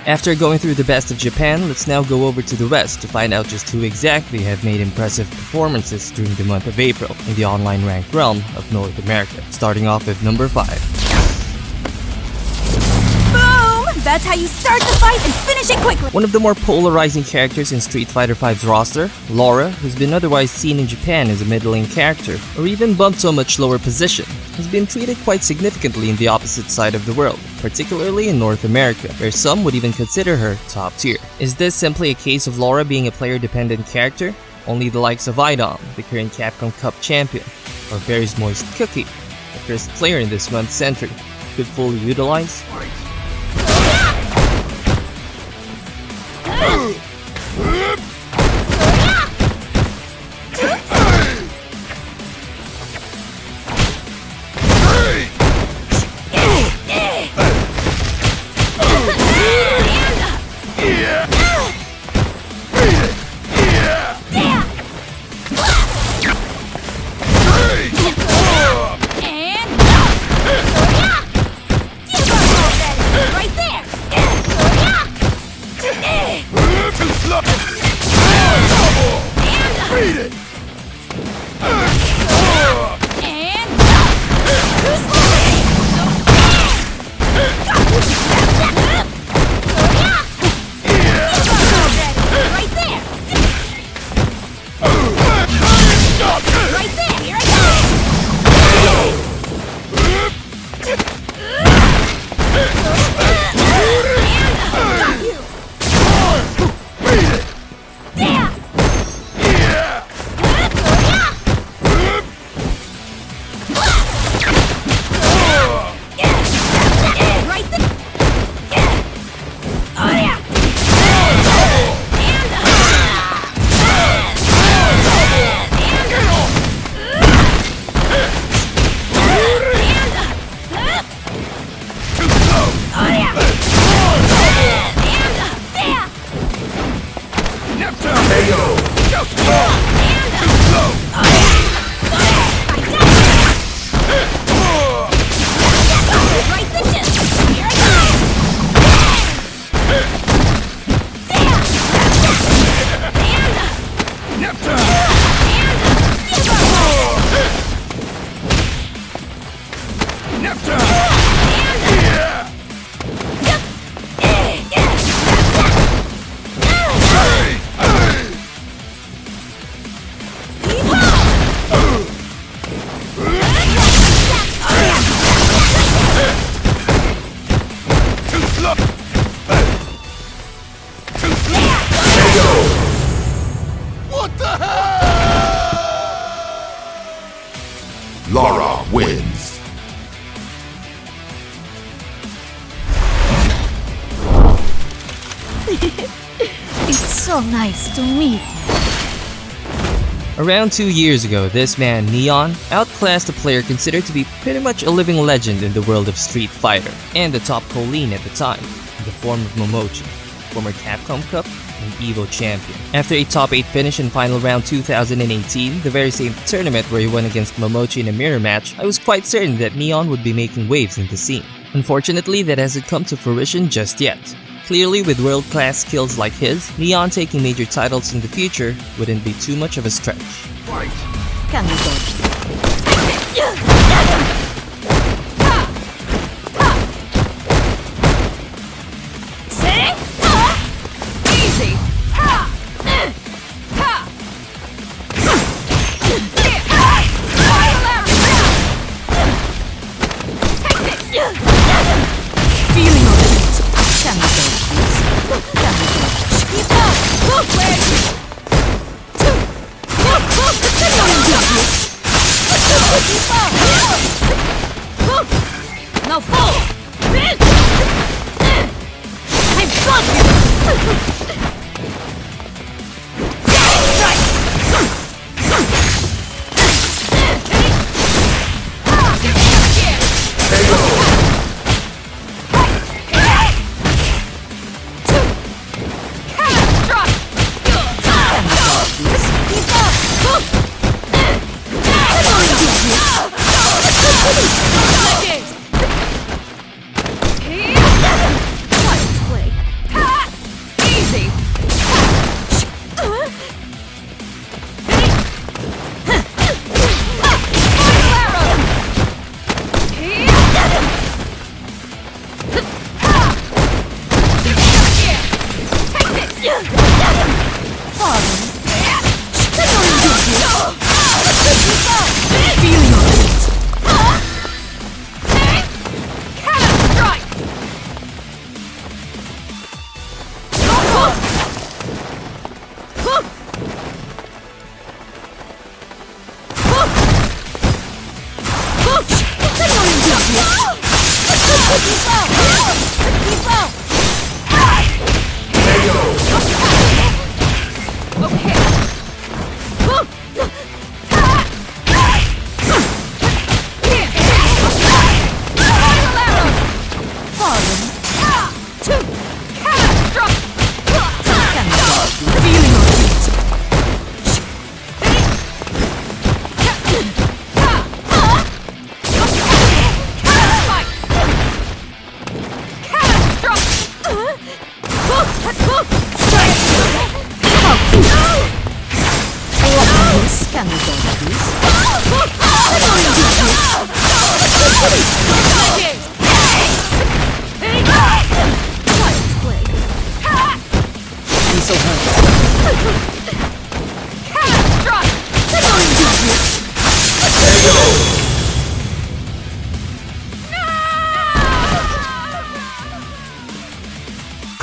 After going through the best of Japan, let's now go over to the West to find out just who exactly have made impressive performances during the month of April in the online ranked realm of North America. Starting off with number 5. Boom! That's how you start the fight and finish it quickly! One of the more polarizing characters in Street Fighter V's roster, Laura, who's been otherwise seen in Japan as a middling character, or even bumped to a much lower position, has been treated quite significantly in the opposite side of the world, particularly in North America, where some would even consider her top tier. Is this simply a case of Laura being a player-dependent character? Only the likes of Idom, the current Capcom Cup champion, or Very's Moist Cookie, the first player in this month's entry, could fully utilize? Laura wins. It's so nice to meet you. Around 2 years ago, this man, Neon, outclassed a player considered to be pretty much a living legend in the world of Street Fighter, and the top Colleen at the time, in the form of Momochi, former Capcom Cup and EVO champion. After a top 8 finish in Final Round 2018, the very same tournament where he won against Momochi in a mirror match, I was quite certain that Neon would be making waves in the scene. Unfortunately, that hasn't come to fruition just yet. Clearly, with world-class skills like his, Neon taking major titles in the future wouldn't be too much of a stretch. Fight. Can we go? Easy! Feeling of it. Can we go, please? Can we go? Keep up! Look, where? Now fall! I've got you!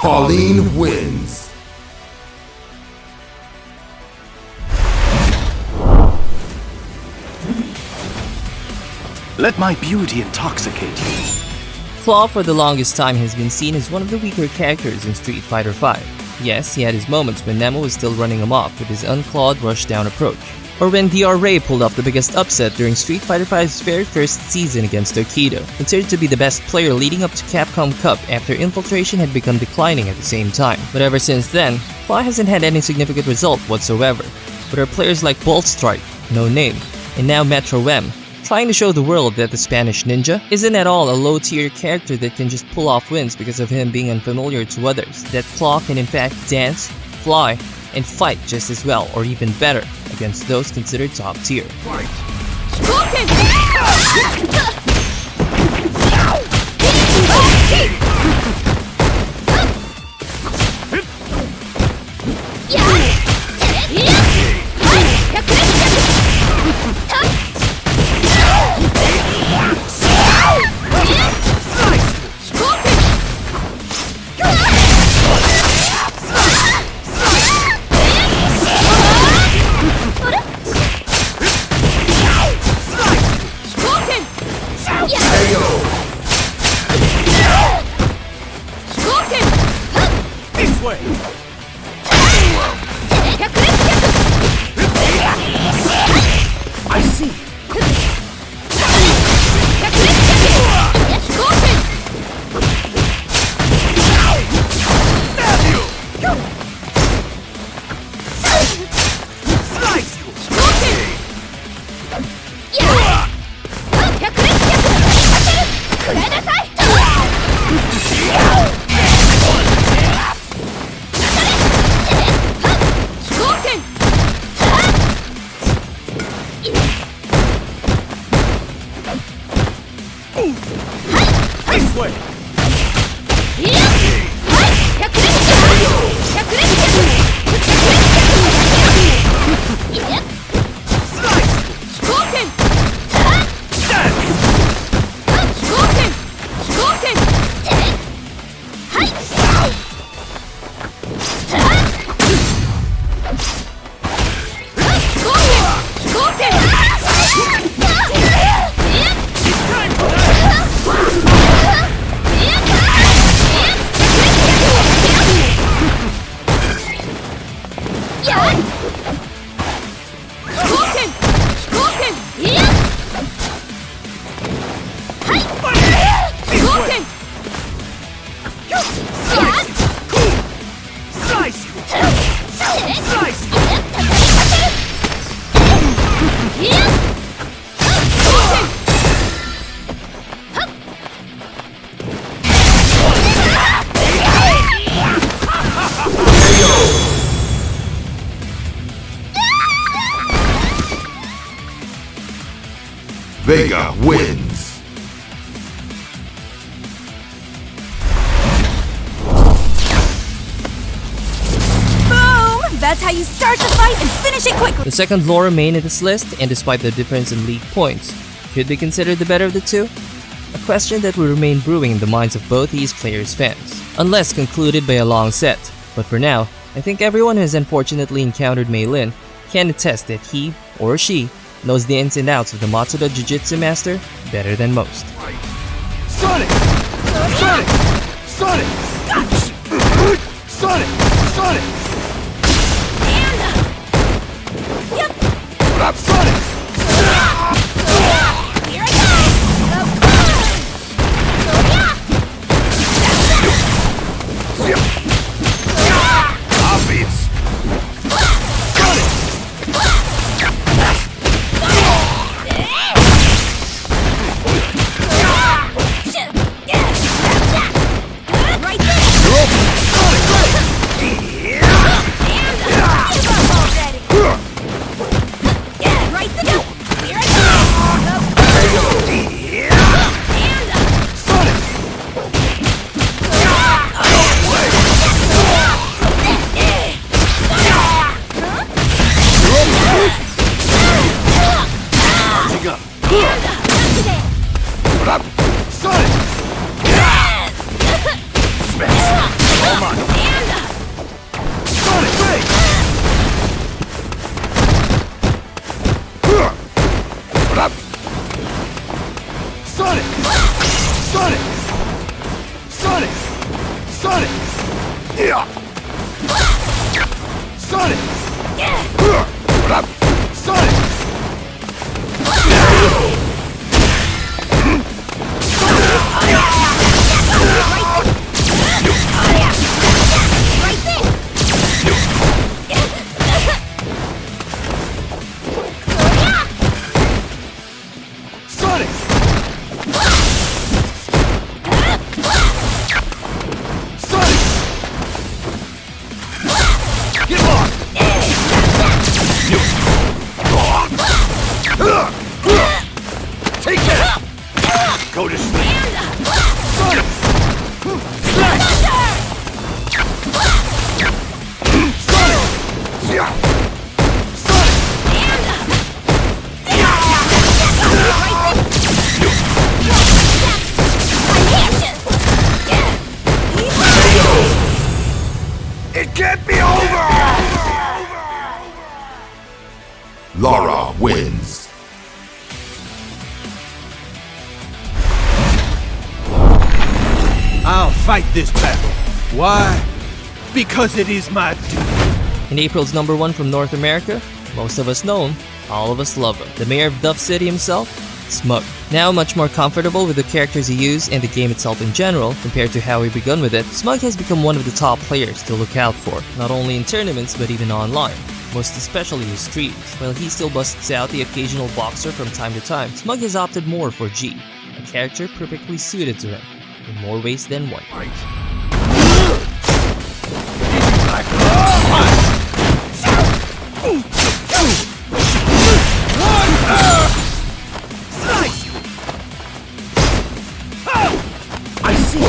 Colleen wins. Let my beauty intoxicate you. Claw for the longest time has been seen as one of the weaker characters in Street Fighter V. Yes, he had his moments when Nemo was still running amok with his unclawed rushdown approach, or when DR Ray pulled off the biggest upset during Street Fighter V's very first season against Tokido, considered to be the best player leading up to Capcom Cup after Infiltration had begun declining at the same time. But ever since then, Claw hasn't had any significant result whatsoever, with our players like Bolt Strike, No Name, and now Metro M, trying to show the world that the Spanish ninja isn't at all a low-tier character that can just pull off wins because of him being unfamiliar to others, that Claw can in fact dance, fly, and fight just as well or even better against those considered top tier. Vega wins. Boom! That's how you start the fight and finish it quickly. The second lore main in this list, and despite the difference in league points, should be considered the better of the two? A question that will remain brewing in the minds of both these players' fans, unless concluded by a long set. But for now, I think everyone who has unfortunately encountered Mei Lin can attest that he or she knows the ins and outs of the Matsuda Jiu-Jitsu master better than most. Sonic! Sonic! Sonic! Sonic! Sonic! Yep. What up, Sonic? Here I go. Offbeats! Sonic! Right there. Sonic, ready! Give up already. Right there. Here I go. Sonic! Charging up. What up? Sonic! All mine. Sonic, ready! What up? Sonic! Sonic! Sonic! Sonic! Yeah! Sonic! What up? Sonic! Sonic! Sonic! Get lost! Take that! Go to sleep. Sonic! Smash! Sonic! Sonic! It can't be over! Laura wins. I'll fight this battle. Why? Because it is my duty. In April's #1 from North America, most of us know him, all of us love him. The mayor of Duff City himself, Smaug. Now much more comfortable with the characters he used and the game itself in general, compared to how he begun with it, Smaug has become one of the top players to look out for, not only in tournaments but even online. Most especially his streams. While he still busts out the occasional boxer from time to time, Smaug has opted more for G, a character perfectly suited to him, in more ways than one. I see.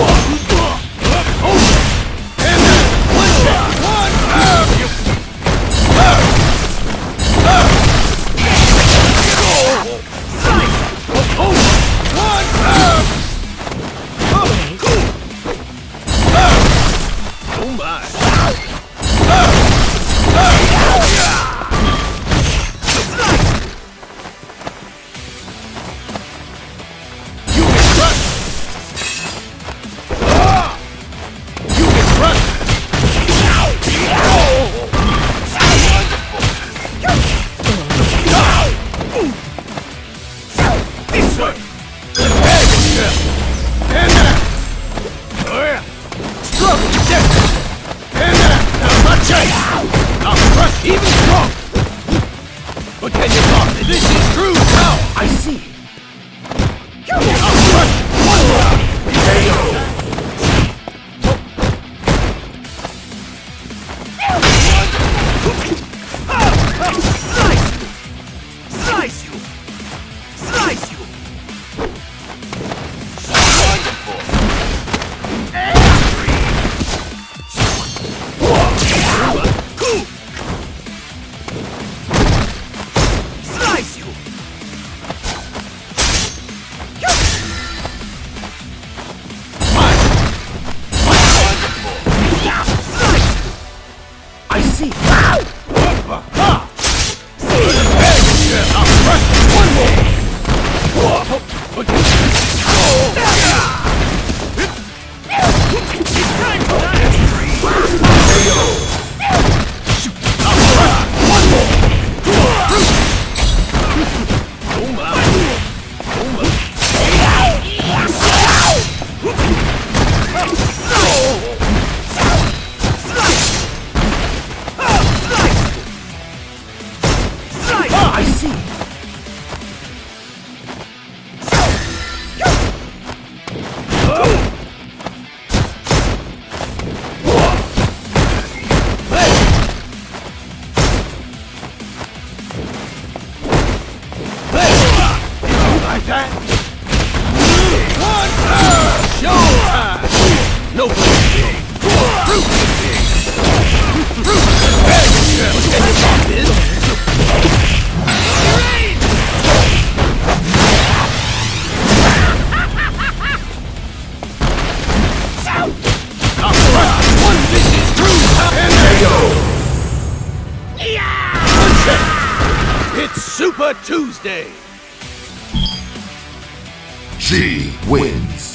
Even strong! But can you talk? This is true now! I see! I'll crush one round! Slice! Slice you! Slice you! that? One showtime! No big. Can you pop this? One vicious cruise and there you go! It's Super Tuesday! She wins.